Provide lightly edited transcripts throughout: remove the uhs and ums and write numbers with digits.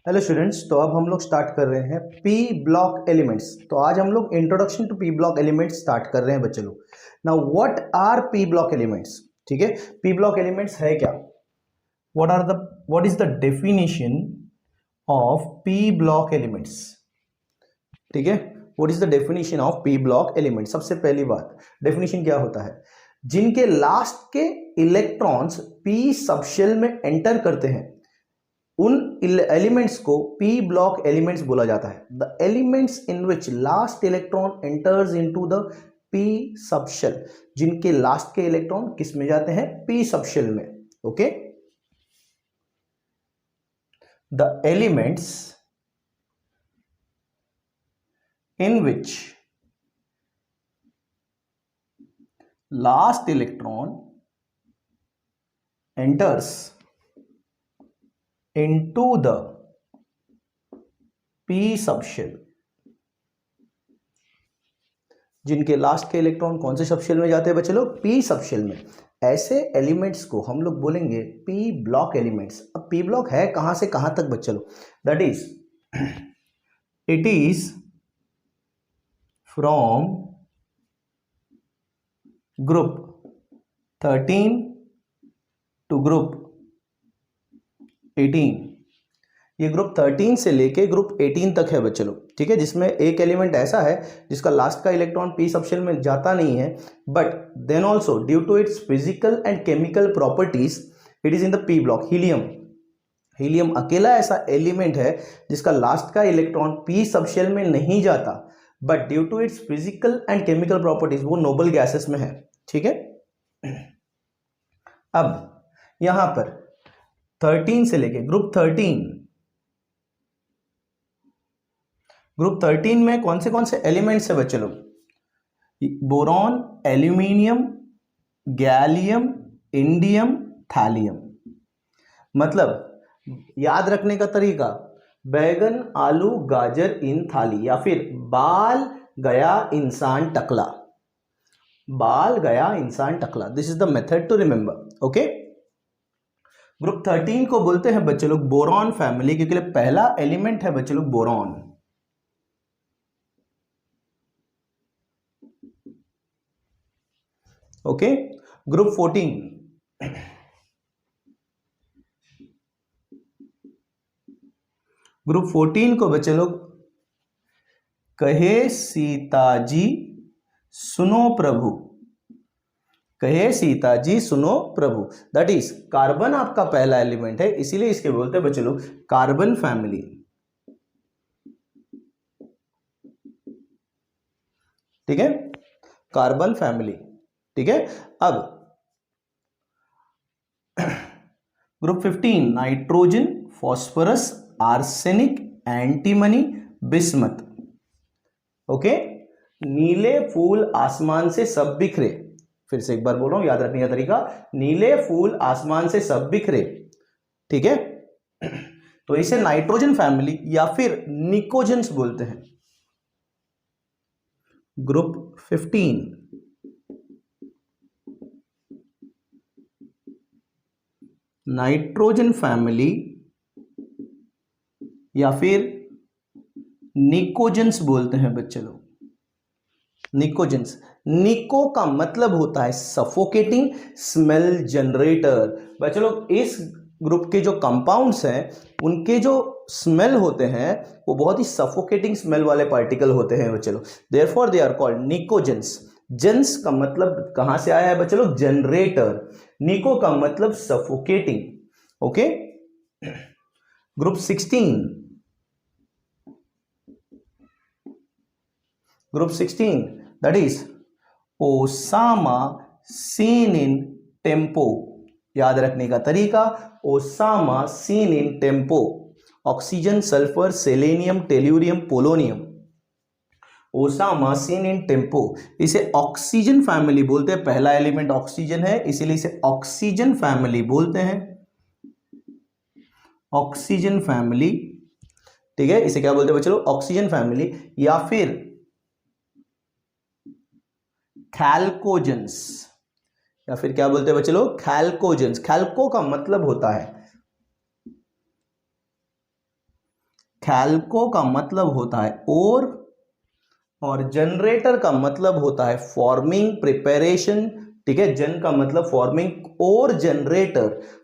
Hello students, तो अब हम लोग स्टार्ट कर रहे हैं पी ब्लॉक एलिमेंट्स। तो आज हम लोग introduction to P block elements start कर रहे हैं बच्चे लोग। Now what are P block elements? ठीक है, पी ब्लॉक एलिमेंट्स है क्या? What is the definition of P block elements? ठीक है, what is the definition of P block element? सबसे पहली बात, डेफिनेशन क्या होता है? जिनके लास्ट के इलेक्ट्रॉन्स पी सबशेल में एंटर करते हैं उन एलिमेंट्स को पी ब्लॉक एलिमेंट्स बोला जाता है। The elements in which last electron enters into the P subshell, जिनके लास्ट के इलेक्ट्रॉन किस में जाते हैं? पी सबशेल में। Okay, the elements in which last electron enters into the p subshell, जिनके लास्ट के इलेक्ट्रॉन कौन से सबशेल में जाते हैं बच्चे लोग? पी सबशेल में। ऐसे एलिमेंट्स को हम लोग बोलेंगे पी ब्लॉक एलिमेंट्स। अब पी ब्लॉक है कहां से कहां तक बच्चे लोग? That is it is from group 13 to group 18। ये ग्रुप 13 से लेके ग्रुप 18 तक है बच्चे लोग। ठीक है, जिसमें एक एलिमेंट ऐसा है जिसका लास्ट का इलेक्ट्रॉन पी सबशेल में जाता नहीं है, but then also due to its physical and chemical properties it is in the P block. Helium अकेला ऐसा एलिमेंट है जिसका लास्ट का इलेक्ट्रॉन पी सबशेल में नहीं जाता, but due to its physical and chemical properties वो नोबल गैसेस में है। ठीक है, अब यहां पर 13 से लेके ग्रुप 13 में कौन से एलिमेंट्स है बच्चे लोग? Boron, aluminium, gallium, indium, thallium. मतलब याद रखने का तरीका, बैगन, आलू, गाजर इन थाली, या फिर बाल गया इंसान टकला। बाल गया इंसान टकला, this is the method to remember. Okay, group 13 को बोलते हैं बच्चे लोग बोरॉन फैमिली, क्योंकि पहला एलिमेंट है बच्चे लोग बोरॉन। ओके, ग्रुप 14 को बच्चे लोग कहे सीता जी सुनो प्रभु, कहे सीता जी सुनो प्रभु। दैट इज कार्बन आपका पहला एलिमेंट है, इसीलिए इसके बोलते हैं बच्चे लोग कार्बन फैमिली। ठीक है, कार्बन फैमिली। ठीक है, अब group 15 nitrogen, phosphorus, arsenic, antimony, bismuth. Okay, नीले फूल आसमान से सब बिखरे। फिर से एक बार बोल रहा हूं, याद रखने का तरीका, नीले फूल आसमान से सब बिखरे। ठीक है, तो इसे नाइट्रोजन फैमिली या फिर निकोजेंस बोलते हैं। ग्रुप 15 नाइट्रोजन फैमिली या फिर निकोजेंस बोलते हैं बच्चे लोग। निकोजेंस, निको का मतलब होता है सफोकेटिंग स्मेल जनरेटर। बच्चे लोग इस ग्रुप के जो कंपाउंड्स हैं उनके जो स्मेल होते हैं वो बहुत ही सफोकेटिंग स्मेल वाले पार्टिकल होते हैं बच्चे लोग, therefore they are called pnictogens. जेंस का मतलब कहां से आया है बच्चे लोग? जनरेटर। निको का मतलब suffocating. Okay, group 16 that is Osama seen in tempo. याद रखने का तरीका, Osama seen in tempo, oxygen, sulphur, selenium, tellurium, polonium. Osama seen in tempo, इसे ऑक्सीजन फैमिली बोलते हैं। पहला एलिमेंट ऑक्सीजन है, इसीलिए इसे ऑक्सीजन फैमिली बोलते हैं, ऑक्सीजन फैमिली। ठीक है, इसे क्या बोलते हैं बच्चे लोग? ऑक्सीजन फैमिली या फिर खैल्कोजेंस, या फिर क्या बोलते हैं बच्चे लोग? खैल्कोजेंस। खैल्को का मतलब होता है खैल्को का मतलब होता है और जनरेटर का मतलब होता है फॉर्मिंग, प्रिपरेशन। ठीक है, जन का मतलब फॉर्मिंग और जनरेटर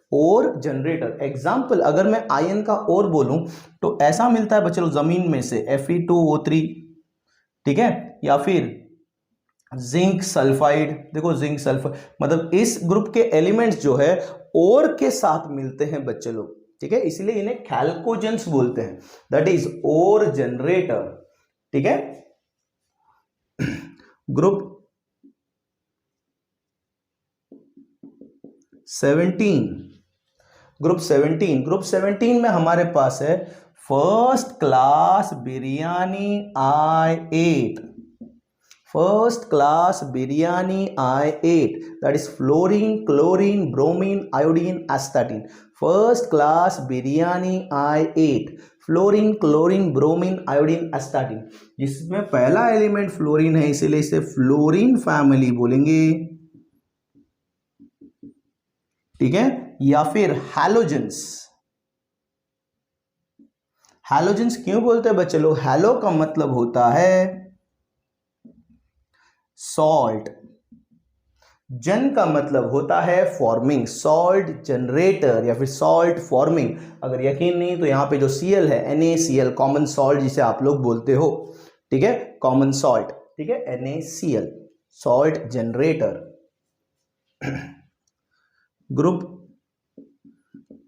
एग्जाम्पल अगर मैं आयन का और बोलूं तो ऐसा मिलता है बच्चों जमीन में से Fe2O3, ठीक है, या फिर जिंक सल्फाइड। देखो जिंक सल्फाइड मतलब इस ग्रुप के एलिमेंट्स जो है और के साथ मिलते हैं बच्चे लोग, ठीक है, इसलिए इन्हें कैल्कोजेंस बोलते हैं, दैट इज और जनरेटर। ठीक है, ग्रुप 17 में हमारे पास है first class biryani I8, that is fluorine, chlorine, bromine, iodine, astatine. First class biryani I8, fluorine, chlorine, bromine, iodine, astatine, जिसमें पहला एलिमेंट फ्लोरीन है इसीलिए इसे फ्लोरीन फैमिली बोलेंगे। ठीक है, या फिर हैलोजेंस। हैलोजेंस क्यों बोलते हैं बच्चे लोग? हैलो का मतलब होता है सॉल्ट, जन का मतलब होता है फॉर्मिंग, सॉल्ट जनरेटर या फिर सॉल्ट फॉर्मिंग। अगर यकीन नहीं तो यहां पे जो Cl है NaCl, कॉमन सॉल्ट जिसे आप लोग बोलते हो, ठीक है, कॉमन सॉल्ट, ठीक है, NaCl, सॉल्ट जनरेटर। ग्रुप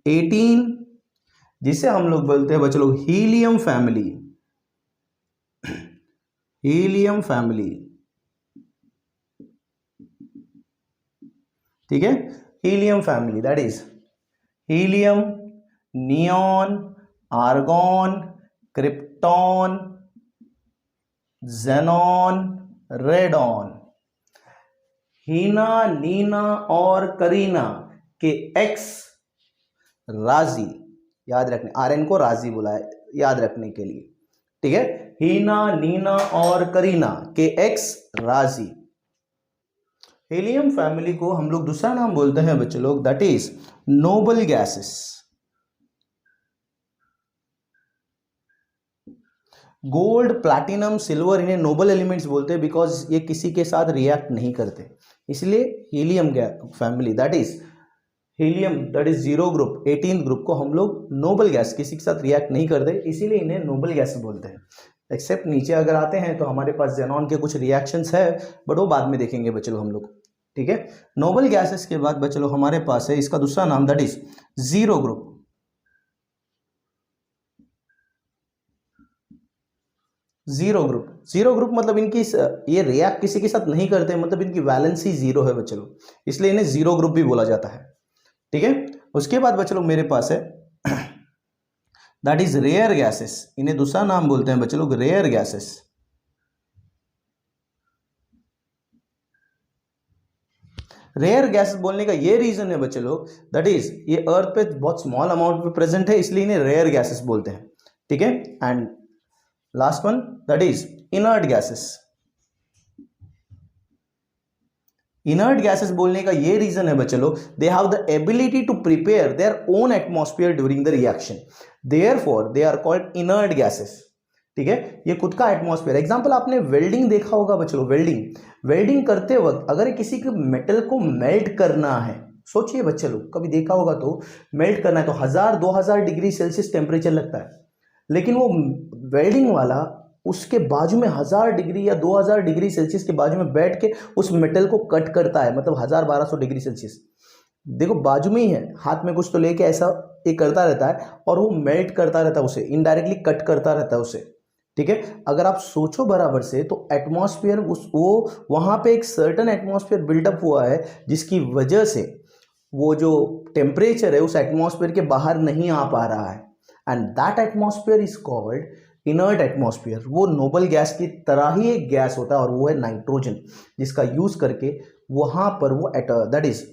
18 जिसे हम लोग बोलते हैं बच्चों लोग हीलियम फैमिली, ठीक है, helium family, that is helium, neon, argon, krypton, xenon, radon. Heena, Neena और करीना के एक्स राजी, याद रखने, आरएन को राजी बोला है याद रखने के लिए, ठीक है, हीना, नीना और करीना के एक्स राजी। हीलियम फैमिली को हम लोग दूसरा नाम बोलते हैं बच्चे लोग, that is noble gases. Gold, platinum, silver इन्हें नोबल एलिमेंट्स बोलते हैं बिकॉज ये किसी के साथ रिएक्ट नहीं करते, इसलिए helium family, that is helium, that is 0 group 18 group को हम लोग नोबल गैस, किसी के साथ रिएक्ट नहीं करते इसीलिए इन्हें नोबल गैस बोलते हैं। एक्सेप्ट नीचे अगर आते हैं तो हमारे पास जेनॉन के कुछ रिएक्शंस है बट वो बाद में देखेंगे बच्चे लोग हम लोग, ठीक है। नोबल गैसेस के बाद बच्चे लोग हमारे पास है इसका दूसरा नाम, that is 0 group. Zero group मतलब इनकी ये रिएक्ट किसी के साथ नहीं करते, मतलब इनकी वैलेंसी 0 है बच्चे लोग, इसलिए इन्हें 0 ग्रुप भी बोला जाता है, ठीक है। उसके बाद बच्चे लोग मेरे पास है दैट इज रेयर गैसेस, इन्हें दूसरा नाम बोलते हैं बच्चे लोग रेयर गैसेस। रेयर गैसेस बोलने का ये रीजन है बच्चे लोग, दैट इज ये अर्थ पे बहुत स्मॉल अमाउंट में प्रेजेंट है इसलिए इन्हें रेयर गैसेस बोलते हैं, ठीक है। And last one that is inert gases. Inert gases बोलने का ये रीजन है बच्चे लोग, they have the ability to prepare their own atmosphere during the reaction, therefore they are called inert gases, ठीक है, ये खुद का एटमॉस्फेयर। एग्जांपल आपने वेल्डिंग देखा होगा बच्चे लोग, वेल्डिंग करते वक्त अगर किसी के मेटल को मेल्ट करना है, सोचिए बच्चे लोग कभी देखा होगा तो मेल्ट करना है तो 1000-2000 डिग्री सेल्सियस टेम्परेचर लगता है, लेकिन वो वेल्डिंग वाला उसके बाजू में 1000 डिग्री या 2000 डिग्री सेल्सियस के बाजू में बैठ के उस मेटल को कट करता है, मतलब 1000-1200 डिग्री सेल्सियस, देखो बाजू में ही है, हाथ में कुछ तो लेके ऐसा ये करता रहता है और वो मेल्ट करता रहता है, उसे इनडायरेक्टली कट करता रहता है उसे, ठीक है। अगर आप सोचो बराबर से तो एटमॉस्फेयर वो वहां पे एक सर्टेन एटमॉस्फेयर बिल्डअप हुआ है जिसकी वजह से वो जो टेम्परेचर है उस एटमॉस्फेयर के बाहर नहीं आ पा रहा है, and that atmosphere is called inert atmosphere. वो नोबल गैस की तरह ही एक गैस होता है और वो है नाइट्रोजन, जिसका यूज करके वहां पर वो that is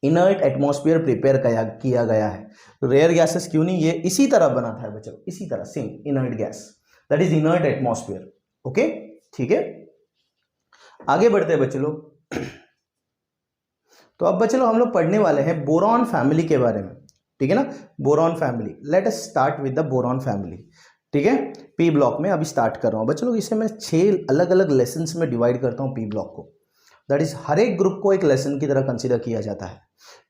inert atmosphere prepare किया गया है। तो रेयर गैसेस क्यों नहीं, ये इसी तरह बना था बच्चों, इसी तरह same inert gas, that is inert atmosphere, okay, ठीक है। आगे बढ़ते हैं बच्चे लोग। तो अब बच्चे लोग हम लोग पढ़ने वाले हैं बोरॉन फैमिली के बारे में, ठीक है ना, boron family. Let us start with the boron family, ठीक है। पी ब्लॉक में अभी स्टार्ट कर रहा हूँ बच्चों लोग, इसे मैं 6 अलग अलग लेसन्स में डिवाइड करता हूँ पी ब्लॉक को, दैट इज हर एक ग्रुप को एक लेसन की तरह कंसीडर किया जाता है।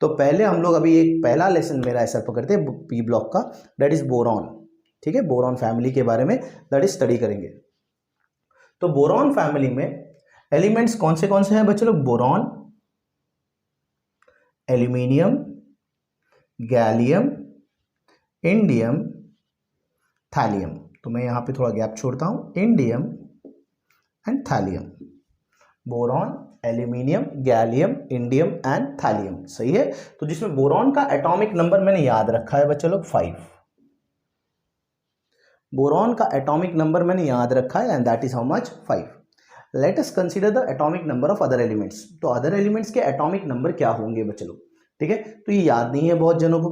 तो पहले हम लोग अभी एक पहला लेसन मेरा ऐसा पकड़ते हैं पी ब्लॉक का, दैट इज बोरॉन, ठीक है। बोरॉन फैमिली के बारे में दैट इज स्टडी करेंगे। तो बोरॉन फैमिली में एलिमेंट्स कौन से हैं बच्चों लोग? Boron, aluminium, gallium, indium, thallium. तो मैं यहां पे थोड़ा गैप छोड़ता हूं, indium and thallium. Boron, aluminium, gallium, indium and thallium, सही है। तो जिसमें बोरॉन का एटॉमिक नंबर मैंने याद रखा है बच्चों लोग 5। बोरॉन का एटॉमिक नंबर मैंने याद रखा है and that is how much? 5। Late us consider the atomic number of other elements. तो अदर एलिमेंट्स के एटॉमिक नंबर क्या होंगे बच्चों लोग, ठीक है। तो ये याद नहीं है बहुत जनों को,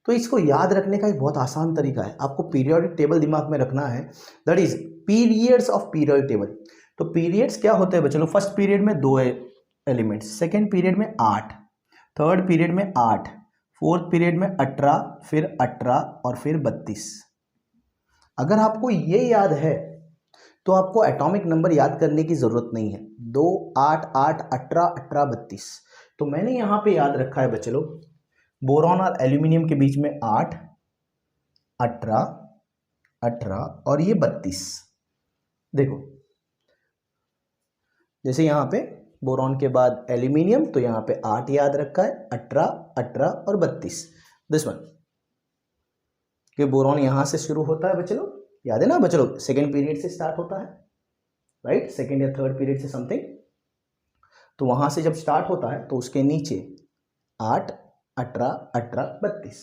तो इसको याद रखने का एक बहुत आसान तरीका है, आपको पीरियोडिक टेबल दिमाग में रखना है, that is periods of periodic table. तो पीरियड्स क्या होते हैं बच्चों लोग? फर्स्ट पीरियड में 2 एलिमेंट्स, सेकेंड पीरियड में 8, थर्ड पीरियड में 8, फोर्थ पीरियड में 18, फिर 18 और फिर 32। अगर आपको ये याद है तो आपको एटॉमिक नंबर याद करने की जरूरत नहीं है। 2, 8, 8, 18, 18, 32। तो मैंने यहां पे याद रखा है बच्चे लोग, बोरॉन और एल्यूमिनियम के बीच में 8, 18, 18 और ये 32। देखो जैसे यहां पे बोरॉन के बाद एल्यूमिनियम, तो यहां पे 8 याद रखा है, 18, 18 और 32। दिस वन, कि बोरॉन यहां से शुरू होता है बच्चे लोग, याद है ना बच्चे लोग, सेकेंड पीरियड से स्टार्ट होता है, राइट, सेकेंड या थर्ड पीरियड से समथिंग। तो वहां से जब स्टार्ट होता है तो उसके नीचे 8, 18, 18, 32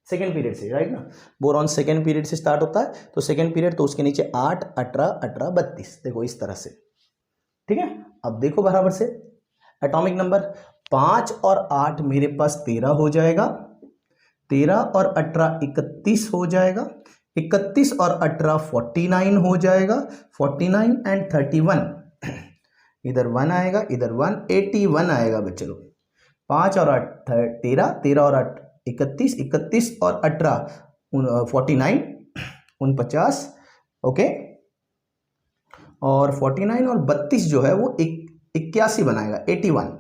सेकेंड पीरियड से, राइट ना। बोरॉन सेकेंड पीरियड से स्टार्ट होता है, तो सेकेंड पीरियड, तो उसके नीचे 8, 18, 18, 32। देखो इस तरह से, ठीक है। अब देखो बराबर से एटॉमिक नंबर 5 और 8 मेरे पास 13 हो जाएगा, 13 और 18 31 हो जाएगा, 31 और 18 49 हो जाएगा, 49 एंड 31 इधर 1 आएगा, इधर 1, 81 आएगा बच्चे लोग। 5 और 8 13, 13 और 8 31, 31 और 18 49, 49, ओके। और 49 और 32 जो है वो 81 बनाएगा, 81,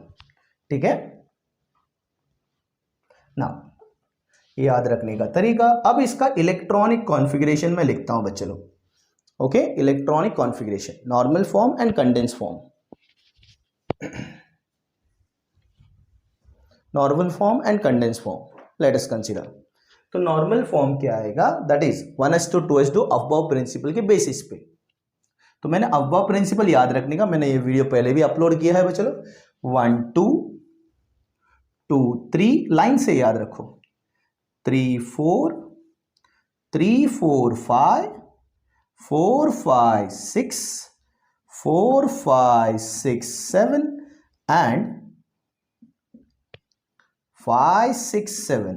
ठीक है ना। याद रखने का तरीका, अब इसका इलेक्ट्रॉनिक कॉन्फ़िगरेशन में लिखता हूं बच्चे लोग, okay. Electronic configuration, normal form and condense form. Normal form and condense form, let us consider. तो नॉर्मल फॉर्म क्या आएगा? That is 1s2 2s2 Aufbau principle के बेसिस पे। तो मैंने अफबाउ प्रिंसिपल याद रखने का, मैंने ये वीडियो पहले भी अपलोड किया है बच्चों लोग। 1 2 2 3 लाइन से याद रखो, 3 4 3 4 5 4 5 6 4 5 6 7 एंड 5 6 7।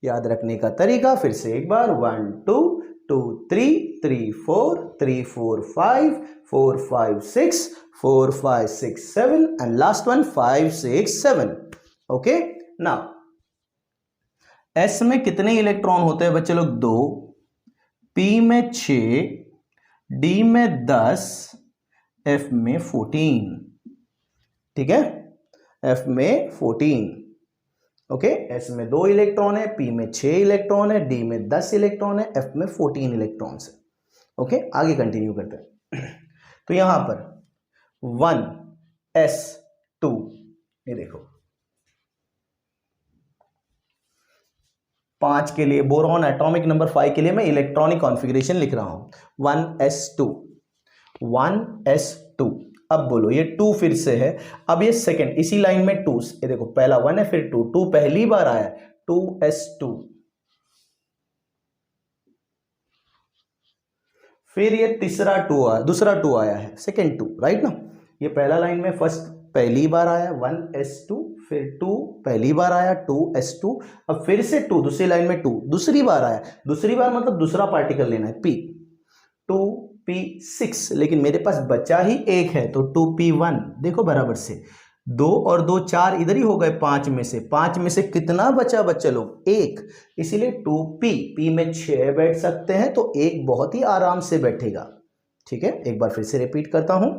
याद रखने का तरीका फिर से एक बार, 1 2 2 3 3 4 3 4 5 4 5 6 4 5 6 7 and last one 5 6 7, okay. Now S में कितने इलेक्ट्रॉन होते हैं बच्चे लोग? 2, पी में 6, डी में 10, एफ में 14, ठीक है, एफ में 14, ओके। एस में 2 इलेक्ट्रॉन है, पी में 6 इलेक्ट्रॉन है, डी में 10 इलेक्ट्रॉन है, एफ में 14 इलेक्ट्रॉन्स है, ओके। आगे कंटिन्यू करते हैं। तो यहां पर 1s2, ये देखो 5 के लिए बोरॉन एटॉमिक नंबर 5 के लिए मैं इलेक्ट्रॉनिक कॉन्फ़िगरेशन लिख रहा हूं, 1s2 1s2। अब बोलो ये 2 फिर से है, अब ये सेकंड इसी लाइन में 2, ये देखो पहला 1 है फिर 2, 2 पहली बार आया, 2s2। फिर ये तीसरा 2 आया, दूसरा 2 आया है, सेकंड 2, राइट ना। ये पहला लाइन में फर्स्ट पहली बार आया 1s2, फिर 2 पहली बार आया 2s2, अब फिर से 2 दूसरी लाइन में 2 दूसरी बार आया, दूसरी बार मतलब दूसरा पार्टिकल लेना है, p 2p6, लेकिन मेरे पास बचा ही एक है तो 2p1। देखो बराबर से दो और दो चार, इधर ही हो गए पांच में से। पांच में से कितना बचा बच्चे लोग? एक। इसीलिए 2p, p में 6 बैठ सकते हैं तो एक बहुत ही आराम से बैठेगा। ठीक है, एक बार फिर से रिपीट करता हूं।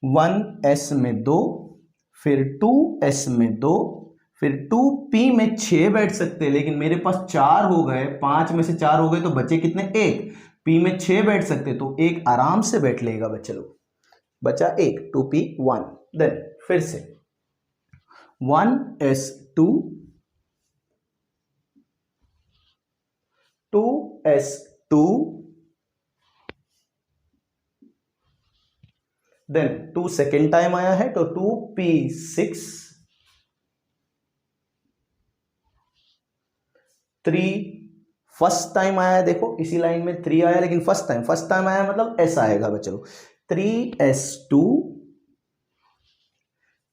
1s में 2, फिर 2s में 2, फिर 2p में 6 बैठ सकते हैं, लेकिन मेरे पास 4 हो गए, 5 में से 4 हो गए तो बचे कितने? एक। p में 6 बैठ सकते तो एक आराम से बैठ लेगा बच्चे लोग। बचा एक, 2p 1। देन फिर से 1s2, 2s2, then 2 second time आया है तो 2p6, 3 फर्स्ट टाइम आया है। देखो इसी लाइन में 3 आया, लेकिन फर्स्ट टाइम आया मतलब ऐसा आएगा बच्चों। 3s2,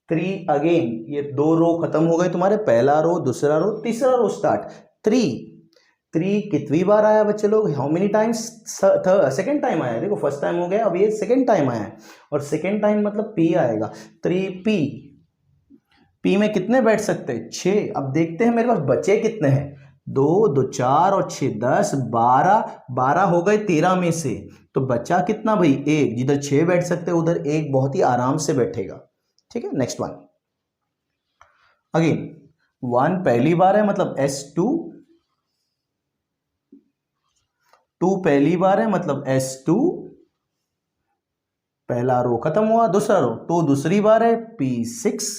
3 अगेन, ये दो रो खत्म हो गए तुम्हारे, पहला रो, दूसरा रो, तीसरा रो स्टार्ट। 3 कितनी बार आया बच्चे लोग? How many times? Second time आया। देखो फर्स्ट टाइम हो गया, अब ये सेकेंड टाइम आया है, और सेकेंड टाइम मतलब p आएगा। 3p, p में कितने बैठ सकते हैं? 6। अब देखते हैं मेरे पास बचे कितने हैं। 2 2 4 और 6 10 12, 12 हो गए 13 में से, तो बचा कितना भाई? एक। जिधर 6 बैठ सकते हैं उधर एक बहुत ही आराम से बैठेगा। ठीक है, नेक्स्ट वन। अगेन 1 पहली बार है मतलब s2, 2 पहली बार है मतलब s2, पहला रो खत्म हुआ, दूसरा रो। 2 दूसरी बार है p6,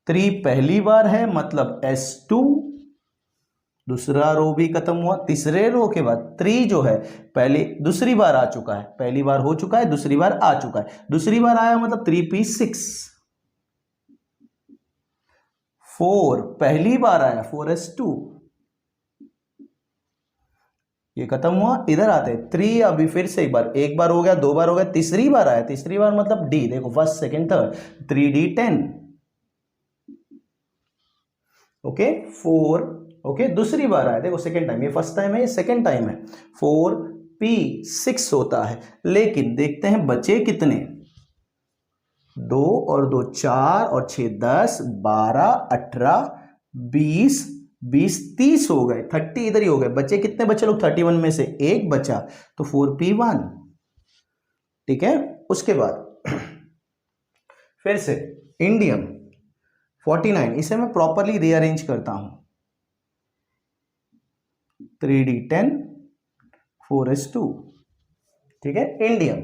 3 पहली बार है मतलब s2, दूसरा रो भी खत्म हुआ। तीसरे रो के बाद 3 जो है पहले दूसरी बार आ चुका है, पहली बार हो चुका है, दूसरी बार आ चुका है, दूसरी बार आया मतलब 3p6। 4 पहली बार आया 4s2, ये खत्म हुआ। इधर आते हैं 3, अभी फिर से एक बार हो गया, दो बार हो गया, तीसरी बार आया, तीसरी बार मतलब d। देखो first second third, 3d10। Okay 4, okay दूसरी बार आया, देखो सेकंड टाइम, ये फर्स्ट टाइम है, ये सेकंड टाइम है। 4p6 होता है, लेकिन देखते हैं बचे कितने। 2 और 2 4 और 6 10 12 18 20, 20 30 हो गए, 30 इधर ही हो गए। बचे कितने बच्चे लोग? 31 में से एक बचा, तो 4p1। ठीक है, उसके बाद फिर से इंडियम 49, इसे मैं प्रॉपरली रीअरेंज करता हूं। 3d10, 4s2। ठीक है, इंडियम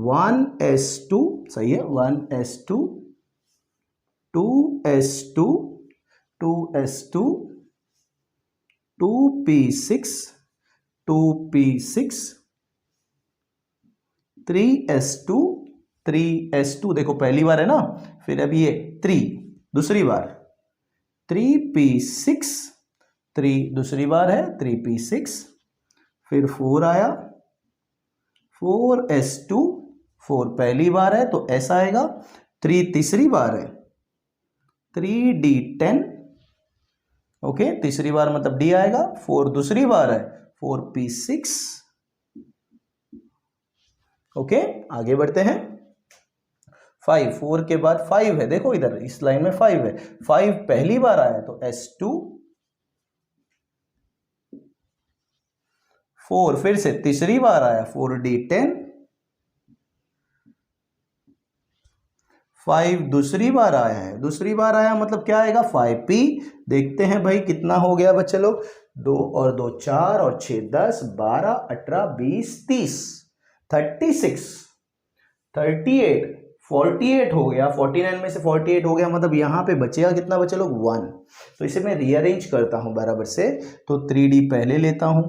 1s2, सही है, 1s2, 2s2, 2s2, 2p6, 2p6, 3s2, 3s2। देखो पहली बार है ना, फिर अभी ये 3 दूसरी बार, 3p6, 3 दूसरी बार है, 3p6, फिर 4 आया, 4s2, 4 पहली बार है तो ऐसा आएगा। 3 तीसरी बार है, 3d10, ओके तीसरी बार मतलब d आएगा। 4 दूसरी बार है, 4p6। ओके आगे बढ़ते हैं। 5, 4 के बाद 5 है, देखो इधर इस लाइन में 5 है। 5 पहली बार आया तो s2, 4 फिर से तीसरी बार आया, 4d10। 5 दूसरी बार आया है, दूसरी बार आया मतलब क्या आएगा? 5p। देखते हैं भाई कितना हो गया बच्चे लोग। 2 और 2 4 और 6 10 12 18 20 30, 36, 38, 48 हो गया। 49 में से 48 हो गया, मतलब यहां पे बचेगा कितना बच्चे लोग? 1। तो इसे मैं रीअरेंज करता हूं बराबर से, तो 3d पहले लेता हूं,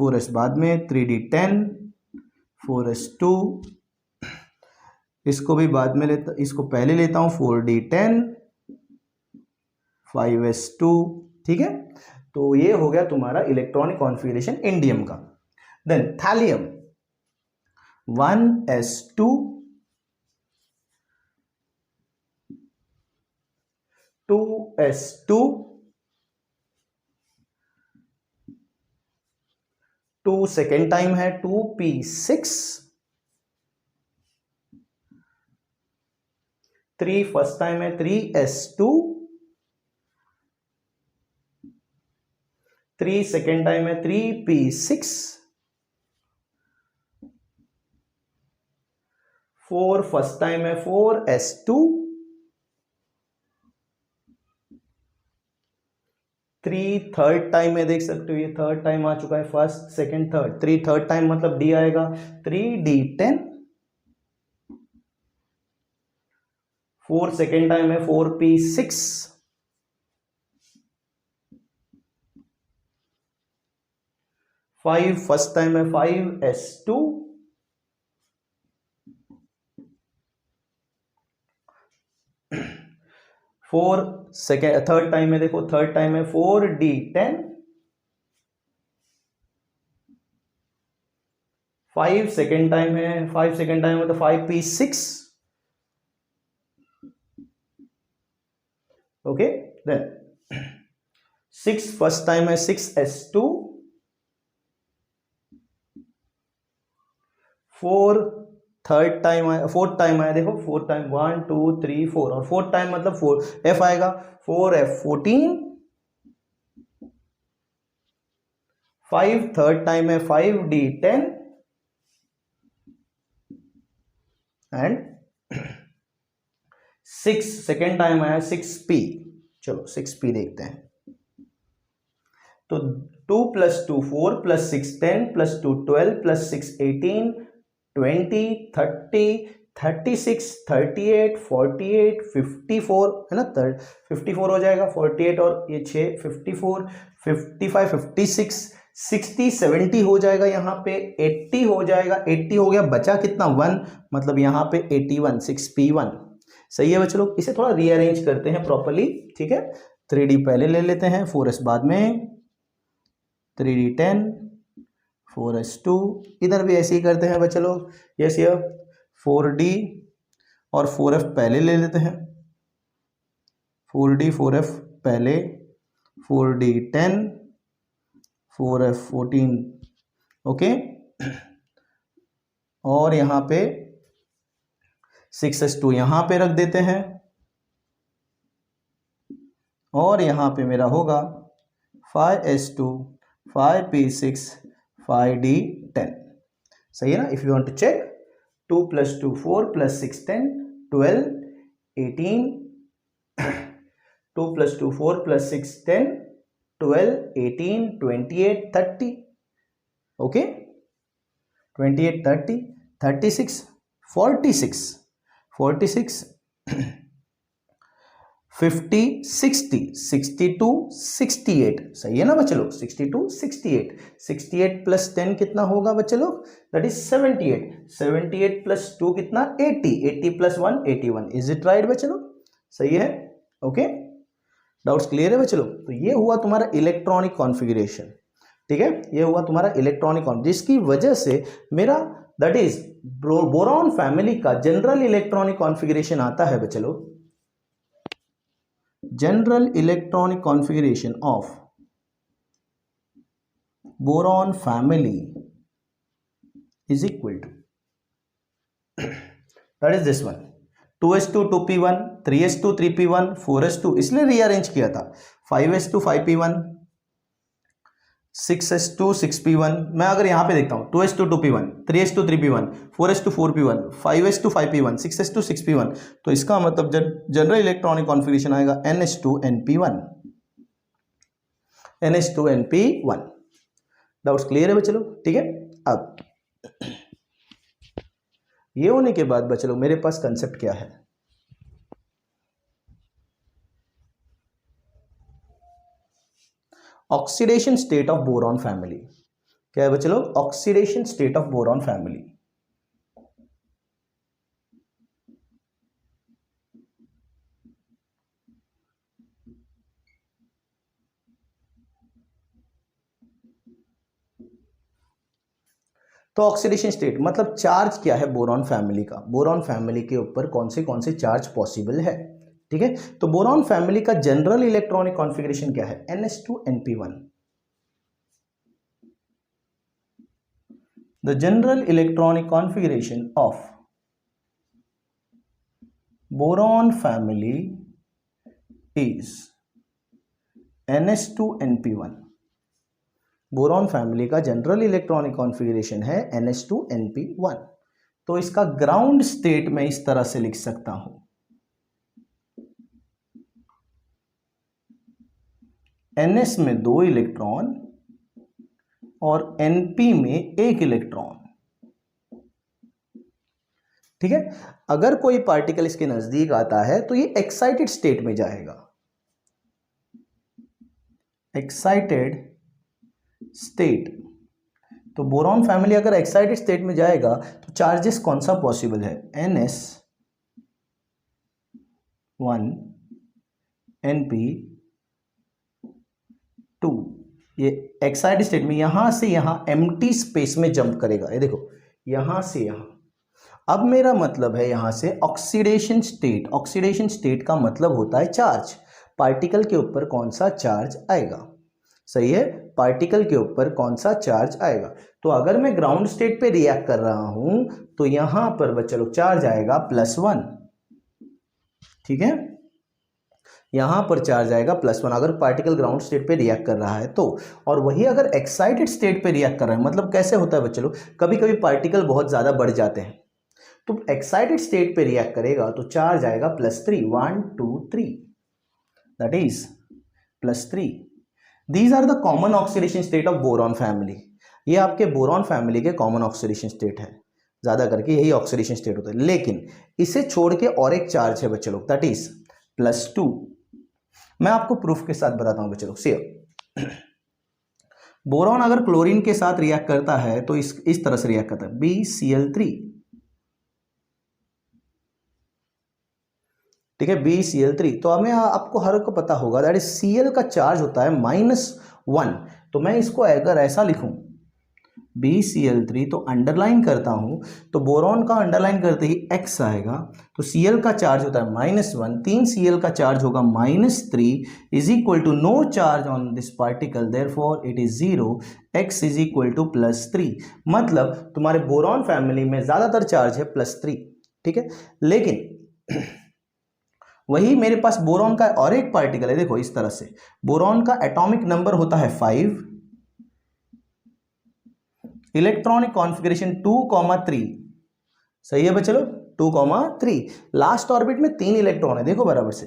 4s बाद में, 3d10, 4s2, इसको भी बाद में लेता, इसको पहले लेता हूं, 4d10, 5s2। ठीक है, तो ये हो गया तुम्हारा इलेक्ट्रॉनिक कॉन्फ़िगरेशन इंडियम का। Then thallium 1s2, 2s2, 2 second time है, 2p6, 3 फर्स्ट टाइम है 3s2, 3 सेकेंड टाइम है 3p6, 4 फर्स्ट टाइम है 4s2, 3 थर्ड टाइम में देख सकते हो, ये थर्ड टाइम आ चुका है, first second third, 3 third time मतलब d आएगा, 3d10, 4 सेकेंड टाइम है 4p6, 5 फर्स्ट टाइम है 5s2, 4 सेकेंड थर्ड टाइम है, देखो थर्ड टाइम है 4d10, 5 सेकेंड टाइम है, 5 सेकेंड टाइम है तो 5p6, okay, then 6 first time है 6s2, 4 थर्ड टाइम आया, फोर्थ टाइम आया, देखो फोर्थ टाइम 1 2 3 4, और फोर्थ टाइम मतलब 4 f आएगा, 4f14, 5 थर्ड टाइम है 5d10, एंड 6 सेकेंड टाइम आया 6p, चलो 6p देखते हैं, तो 2 + 2 4 + 6 10 + 2 12 + 6 18 20 30 36 38 48 54 है ना, 54 हो जाएगा, 48 और ये 6 54 55 56 60 70 हो जाएगा, यहाँ पे 80 हो जाएगा, 80 हो गया, बचा कितना 1, मतलब यहाँ पे 81 6p1, सही है बच्चों लोग। इसे थोड़ा रीअरेंज करते हैं प्रॉपरली, ठीक है, 3d पहले ले लेते हैं, 4s बाद में, 3d10, 4s2, इधर भी ऐसे ही करते हैं बच्चे लोग, यस ये 4d और 4f पहले ले लेते हैं, 4d 4f पहले, 4d10 4f14, ओके, और यहाँ पे 6s2 यहाँ पे रख देते हैं, और यहाँ पे मेरा होगा 5s2 5p6 5d10, सही है ना। If you want to check, 2 + 2 4 + 6 10 12 18 2 + 2 4 + 6 10 12 18 28 30, okay, 28 30 36 46 46 50 60 62 68, सही है ना बच्चे लोग, 62 68 68 + 10 कितना होगा बच्चे लोग, दैट इज 78 78 + 2 कितना 80 80 + 1 81, इज इट राइट बच्चे लोग, सही है, ओके, डाउट्स क्लियर है बच्चे लोग। तो ये हुआ तुम्हारा इलेक्ट्रॉनिक कॉन्फ़िगरेशन, ठीक है, ये हुआ तुम्हारा इलेक्ट्रॉनिक जिसकी वजह से मेरा दैट इज बोरॉन फैमिली का जनरल इलेक्ट्रॉनिक कॉन्फ़िगरेशन आता है बच्चे लोग, general electronic configuration of boron family is equal to that is this one, 2s2 2p1 3s2 3p1 4s2, इसलिए रीअरेंज किया था, 5s2 5p1 6s2 6p1, मैं अगर यहां पे देखता हूं 2s2 2p1 3s2 3p1 4s2 4p1 5s2 5p1 6s2 6p1, तो इसका मतलब जनरल इलेक्ट्रॉनिक कॉन्फ़िगरेशन आएगा ns2 np1 ns2 np1। Doubts clear है बच्चे लोग, ठीक है। अब ये होने के बाद बच्चे लोग मेरे पास कंसेप्ट क्या है, oxidation state of boron family, क्या है बच्चे लोग, oxidation state of boron family. तो ऑक्सीडेशन स्टेट मतलब चार्ज क्या है बोरॉन फैमिली का, बोरॉन फैमिली के ऊपर कौन से चार्ज पॉसिबल है, ठीक है। तो बोरॉन फैमिली का जनरल इलेक्ट्रॉनिक कॉन्फ़िगरेशन क्या है, ns2 np1। The general electronic configuration of boron family is NH2NP1। Boron family का जनरल इलेक्ट्रॉनिक कॉन्फ़िगरेशन है NH2NP1। तो इसका ग्राउंड स्टेट में इस तरह से लिख सकता हूं, NS में 2 इलेक्ट्रॉन और NP में 1 इलेक्ट्रॉन। ठीक है, अगर कोई पार्टिकल इसके नजदीक आता है तो ये एक्साइटेड स्टेट में जाएगा, एक्साइटेड स्टेट। तो बोरॉन फैमिली अगर एक्साइटेड स्टेट में जाएगा तो चार्जेस कौन सा पॉसिबल है, NS1 NP2। ये एक्साइटेड स्टेट में यहां से यहां एम्प्टी स्पेस में जंप करेगा, ये देखो यहां से यहां। अब मेरा मतलब है यहां से ऑक्सीडेशन स्टेट। ऑक्सीडेशन स्टेट का मतलब होता है चार्ज, पार्टिकल के ऊपर कौन सा चार्ज आएगा। सही है, पार्टिकल के ऊपर कौन सा चार्ज आएगा। तो अगर मैं ग्राउंड स्टेट पे रिएक्ट कर रहा हूं तो यहां पर बच्चों चार्ज आएगा +1। ठीक है, यहां पर चार्ज आएगा +1 अगर पार्टिकल ग्राउंड स्टेट पे रिएक्ट कर रहा है तो। और वही अगर एक्साइटेड स्टेट पे रिएक्ट कर रहा है, मतलब कैसे होता है बच्चों, कभी कभी पार्टिकल बहुत ज्यादा बढ़ जाते हैं, तो एक्साइटेड स्टेट पे रिएक्ट करेगा तो चार्ज आएगा +3, 1 2 3, दैट इज +3। These are the common oxidation state of boron family. ये आपके बोरॉन फैमिली के कॉमन ऑक्सीडेशन स्टेट है, ज्यादा करके यही ऑक्सीडेशन स्टेट होता है। लेकिन इसे छोड़ के और एक चार्ज है बच्चे लोग, दैट इज +2। मैं आपको प्रूफ के साथ बताता हूं बच्चे लोग। सी बोरॉन अगर क्लोरीन के साथ रिएक्ट करता है तो इस तरह से रिएक्ट करता है, BCl3। ठीक है, BCl3। तो हमें आपको हर को पता होगा दैट इज Cl का चार्ज होता है -1। तो मैं इसको अगर ऐसा लिखूं BCl3 तो अंडरलाइन करता हूं, तो बोरॉन का अंडरलाइन करते ही X आएगा। तो Cl का चार्ज होता है -1, 3 Cl का चार्ज होगा -3 is equal to no charge on this particle, therefore it is 0, X is equal to +3। मतलब तुम्हारे बोरॉन फैमिली में ज्यादातर चार्ज है +3। ठीक है, लेकिन वही मेरे पास बोरॉन का और एक पार्टिकल है, देखो इस तरह से। बोरॉन का एटॉमिक नंबर होता है 5, इलेक्ट्रॉनिक कॉन्फ़िगरेशन 2,3। सही है बच्चे लोग, 2,3। लास्ट ऑर्बिट में 3 इलेक्ट्रॉन है, देखो बराबर से।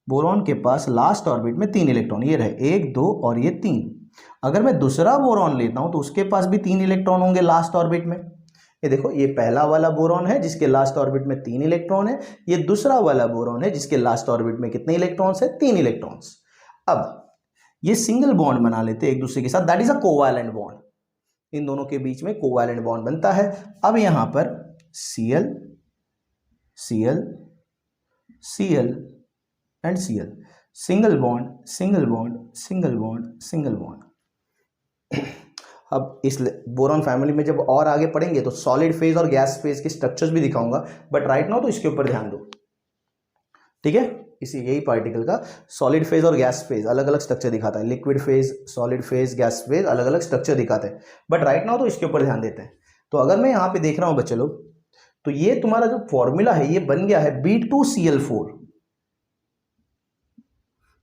बोरॉन के पास लास्ट ऑर्बिट में 3 इलेक्ट्रॉन, ये रहे 1 2 और ये 3। अगर मैं दूसरा बोरॉन लेता हूं तो उसके पास भी 3 इलेक्ट्रॉन होंगे लास्ट ऑर्बिट में। ये देखो, ये पहला वाला बोरॉन है जिसके लास्ट ऑर्बिट में 3 इलेक्ट्रॉन है, ये दूसरा वाला बोरॉन है जिसके लास्ट ऑर्बिट में कितने इलेक्ट्रॉन्स है, 3 इलेक्ट्रॉन्स। अब ये सिंगल बॉन्ड बना लेते हैं एक दूसरे के साथ, that is a covalent bond. इन दोनों के बीच में कोवैलेंट बॉन्ड बनता है। अब यहां पर Cl Cl Cl and Cl, single bond single bond single bond single bond. अब इस बोरॉन फैमिली में जब और आगे पढ़ेंगे तो सॉलिड फेज और गैस फेज के स्ट्रक्चर्स भी दिखाऊंगा, बट राइट नाउ तो इसके ऊपर ध्यान दो। ठीक है, इसी यही पार्टिकल का सॉलिड फेज और गैस फेज अलग अलग स्ट्रक्चर दिखाता है, liquid phase, solid phase, gas phase अलग अलग स्ट्रक्चर दिखाते हैं, बट राइट नाउ तो इसके ऊपर ध्यान देते हैं। तो अगर मैं यहां पे देख रहा हूं बच्चे लोग, तो ये तुम्हारा जो फॉर्मूला है ये बन गया है B2Cl4।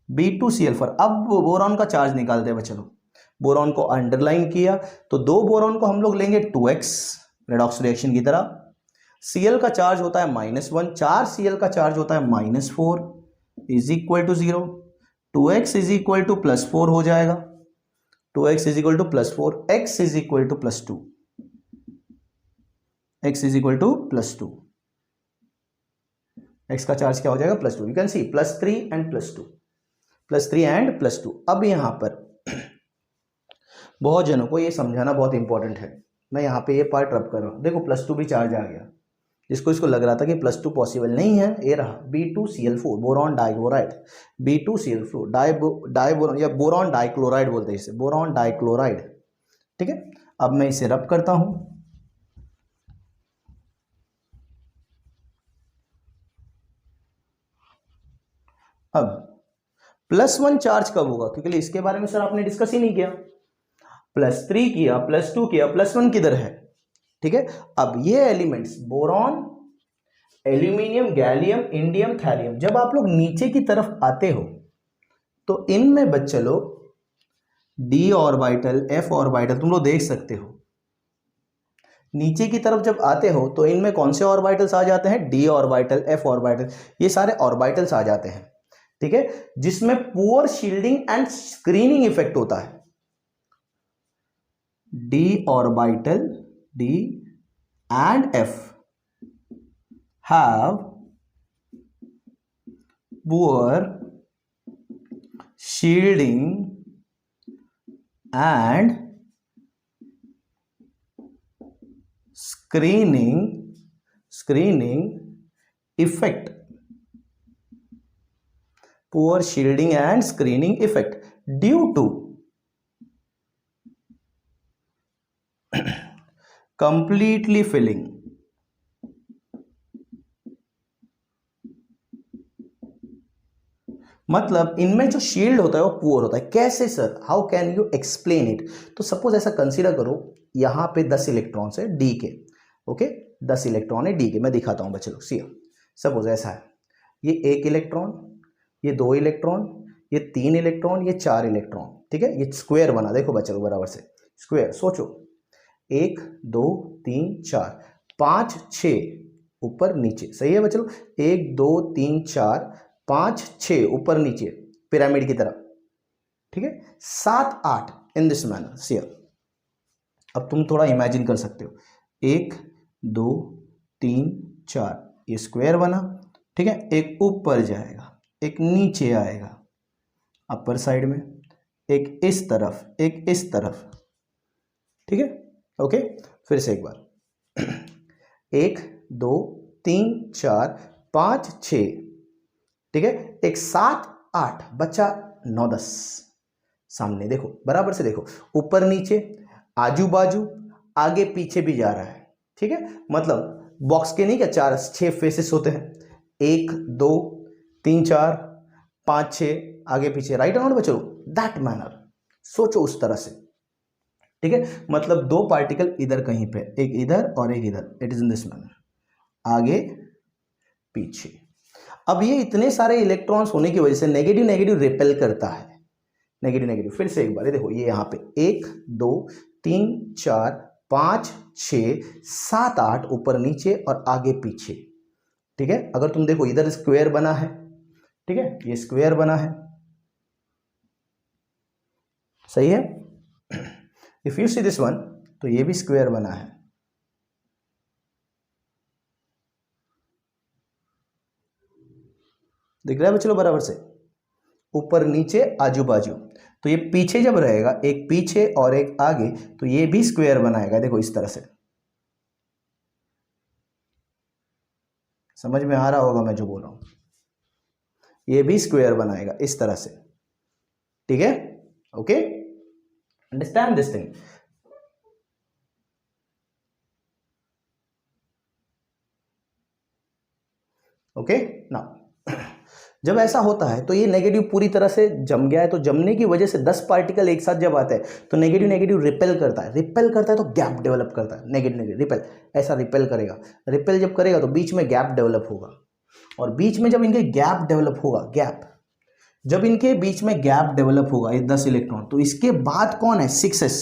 B2Cl4। अब बोरॉन का चार्ज निकालते हैं बच्चे लोग। बोरॉन को अंडरलाइन किया तो 2 बोरॉन को हम लोग लेंगे 2x रेडॉक्स रिएक्शन की तरह। Cl का चार्ज होता है -1, 4 Cl का चार्ज होता है -4 is equal to 0। 2x is equal to +4 हो जाएगा, 2x is equal to +4, x is equal to +2, x is equal to +2। x का चार्ज क्या हो जाएगा, +2। You can see +3 and +2, +3 and +2। अब यहां पर बहुत जनों को ये समझाना बहुत इंपॉर्टेंट है, मैं यहाँ पे ये पार्ट रब कर रहा हूँ। देखो +2 भी चार्ज आ गया, जिसको इसको लग रहा था कि +2 पॉसिबल नहीं है, ये रहा B2Cl4 बोरॉन डाइक्लोराइड। B2Cl4 डाइबोरॉन या बोरॉन डाइक्लोराइड बोलते हैं इसे, बोरॉन डाइक्लोराइड। ठीक है, अब मैं इसे रब करता हूं। अब +1 चार्ज कब होगा, क्योंकि इसके बारे में सर आपने डिस्कस ही नहीं किया। +3 किया, +2 किया, +1 किधर है। ठीक है, अब ये elements boron aluminium, gallium, indium, thallium. जब आप लोग नीचे की तरफ आते हो तो इनमें बच्चे लोग डी ऑर्बिटल, एफ ऑर्बिटल तुम लोग देख सकते हो। नीचे की तरफ जब आते हो तो इनमें कौन से ऑर्बिटल्स आ जाते हैं? डी ऑर्बिटल, एफ ऑर्बिटल, ये सारे ऑर्बिटल्स आ जाते हैं। ठीक है, जिसमें poor shielding and screening effect होता है। D orbital, D and F have poor shielding and screening effect, poor shielding and screening effect due to completely filling, मतलब इनमें जो शील्ड होता है वो पुअर होता है। कैसे sir? How can you explain it? तो सपोज ऐसा कंसीडर करो, यहां पे 10 इलेक्ट्रॉन्स है डी के, ओके 10 इलेक्ट्रॉन है डी के। मैं दिखाता हूं बच्चे लोग, सी सपोज ऐसा है, ये 1 इलेक्ट्रॉन, ये 2 इलेक्ट्रॉन, ये 3 इलेक्ट्रॉन, ये 4 इलेक्ट्रॉन। ठीक है, ये स्क्वायर बना, देखो बच्चे लोग बराबर से स्क्वायर। सोचो 1 2 3 4 5 6 ऊपर नीचे, सही है बच्चे लोग? 1 2 3 4 5 6 ऊपर नीचे पिरामिड की तरह। ठीक है, 7 8 इन दिस मैनर सी। अब तुम थोड़ा इमेजिन कर सकते हो, 1 2 3 4 ये स्क्वायर बना। ठीक है, एक ऊपर जाएगा, एक नीचे आएगा अपर साइड में, एक इस तरफ, एक इस तरफ। ठीक है, ओके फिर से एक बार 1 2 3 4 5 6। ठीक है, एक 7 8 बच्चा 9 10। सामने देखो, बराबर से देखो, ऊपर नीचे आजू बाजू आगे पीछे भी जा रहा है। ठीक है, मतलब बॉक्स के नहीं क्या 4 6 फेसेस होते हैं, 1 2 3 4 5 6 आगे पीछे, राइट और नॉट बच्चों? दैट मैनर, सोचो उस तरह से। ठीक है, मतलब 2 पार्टिकल इधर कहीं पे, एक इधर और एक इधर, it is in this manner, आगे पीछे। अब ये इतने सारे इलेक्ट्रॉन्स होने की वजह से नेगेटिव नेगेटिव रिपेल करता है, नेगेटिव नेगेटिव। फिर से एक बार ये देखो, ये यहाँ पे 1 2 3 4 5 6 7 8 ऊपर नीचे और आगे पीछे। ठीक है, अगर तुम देखो इधर स्क्वायर बना है, ठीक है ये स्क्वायर बना है, सही है। If you see this one, तो ये भी स्क्वायर बना है। दिख रहा है बच्चों बराबर से, ऊपर नीचे आजू बाजू। तो ये पीछे जब रहेगा, एक पीछे और एक आगे, तो ये भी स्क्वायर बनाएगा। देखो इस तरह से, समझ में आ रहा होगा मैं जो बोल रहा हूं, ये भी स्क्वायर बनाएगा इस तरह से। ठीक है, okay understand this thing. Okay now जब ऐसा होता है तो ये नेगेटिव पूरी तरह से जम गया है, तो जमने की वजह से 10 पार्टिकल एक साथ जब आते हैं तो नेगेटिव नेगेटिव रिपेल करता है, रिपेल करता है तो गैप डेवलप करता है। नेगेटिव नेगेटिव रिपेल, ऐसा रिपेल करेगा, रिपेल जब करेगा तो बीच में गैप डेवलप होगा, और बीच में जब इनके गैप डेवलप होगा, गैप जब इनके बीच में गैप डेवलप होगा ये 10 इलेक्ट्रॉन, तो इसके बाद कौन है 6s,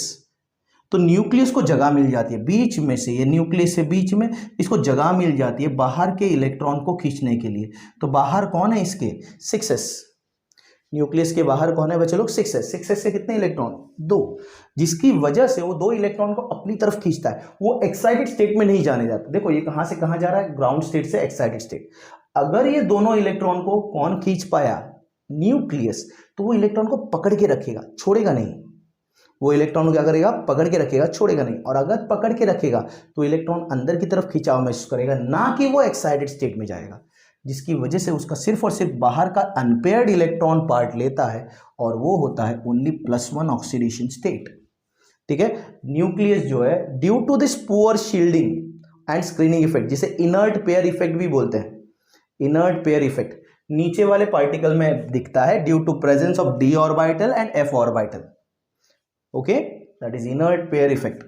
तो न्यूक्लियस को जगह मिल जाती है बीच में से, ये न्यूक्लियस से बीच में इसको जगह मिल जाती है बाहर के इलेक्ट्रॉन को खींचने के लिए। तो बाहर कौन है इसके 6s, न्यूक्लियस के बाहर कौन है बच्चे लोग 6s। 6s से कितने इलेक्ट्रॉन 2, जिसकी वजह से वो 2 इलेक्ट्रॉन को अपनी तरफ खींचता है, वो एक्साइटेड स्टेट में नहीं जाने जाता। देखो ये कहां से कहां जा रहा है, ग्राउंड स्टेट से एक्साइटेड स्टेट। अगर ये दोनों इलेक्ट्रॉन को कौन खींच पाया, न्यूक्लियस, तो वो इलेक्ट्रॉन को पकड़ के रखेगा, छोड़ेगा नहीं। वो इलेक्ट्रॉन को क्या करेगा, पकड़ के रखेगा, छोड़ेगा नहीं। और अगर पकड़ के रखेगा तो इलेक्ट्रॉन अंदर की तरफ खिंचाव महसूस करेगा, ना कि वो एक्साइटेड स्टेट में जाएगा, जिसकी वजह से उसका सिर्फ और सिर्फ बाहर का अनपेयर्ड इलेक्ट्रॉन पार्ट लेता है, और वो होता है ओनली +1 ऑक्सीडेशन स्टेट। ठीक है, न्यूक्लियस जो है due to this poor shielding and screening effect, जिसे इनर्ट पेयर इफेक्ट भी बोलते हैं, इनर्ट पेयर इफेक्ट नीचे वाले पार्टिकल में दिखता है due to presence of D orbital and F orbital. Okay, that is inert pair effect.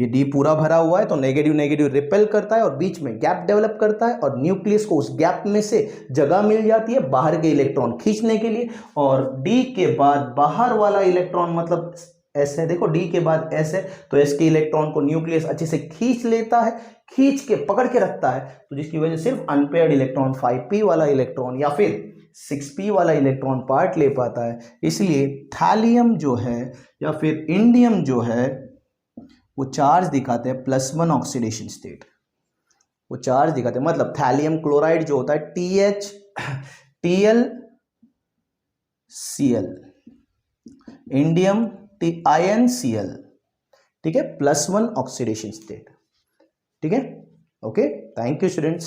ये डी पूरा भरा हुआ है तो नेगेटिव नेगेटिव रिपेल करता है और बीच में गैप डेवलप करता है और न्यूक्लियस को उस गैप में से जगह मिल जाती है बाहर के इलेक्ट्रॉन खींचने के लिए। और डी के बाद बाहर वाला इलेक्ट्रॉन मतलब एस है, देखो डी के बाद एस है तो एस के इलेक्ट्रॉन को न्यूक्लियस अच्छे से खींच लेता है, खींच के पकड़ के रखता है, तो जिसकी वजह से सिर्फ अनपेयर्ड इलेक्ट्रॉन 5p वाला इलेक्ट्रॉन या फिर 6p वाला इलेक्ट्रॉन पार्ट ले पाता है। इसलिए थैलियम जो है या फिर इंडियम जो है वो चार्ज दिखाते हैं +1 ऑक्सीडेशन स्टेट, वो चार्ज दिखाते हैं। मतलब थैलियम क्लोराइड जो होता है THTl Cl, इंडियम InCl, ठीक है, +1 ऑक्सीडेशन स्टेट, ठीक है। Okay, thank you students.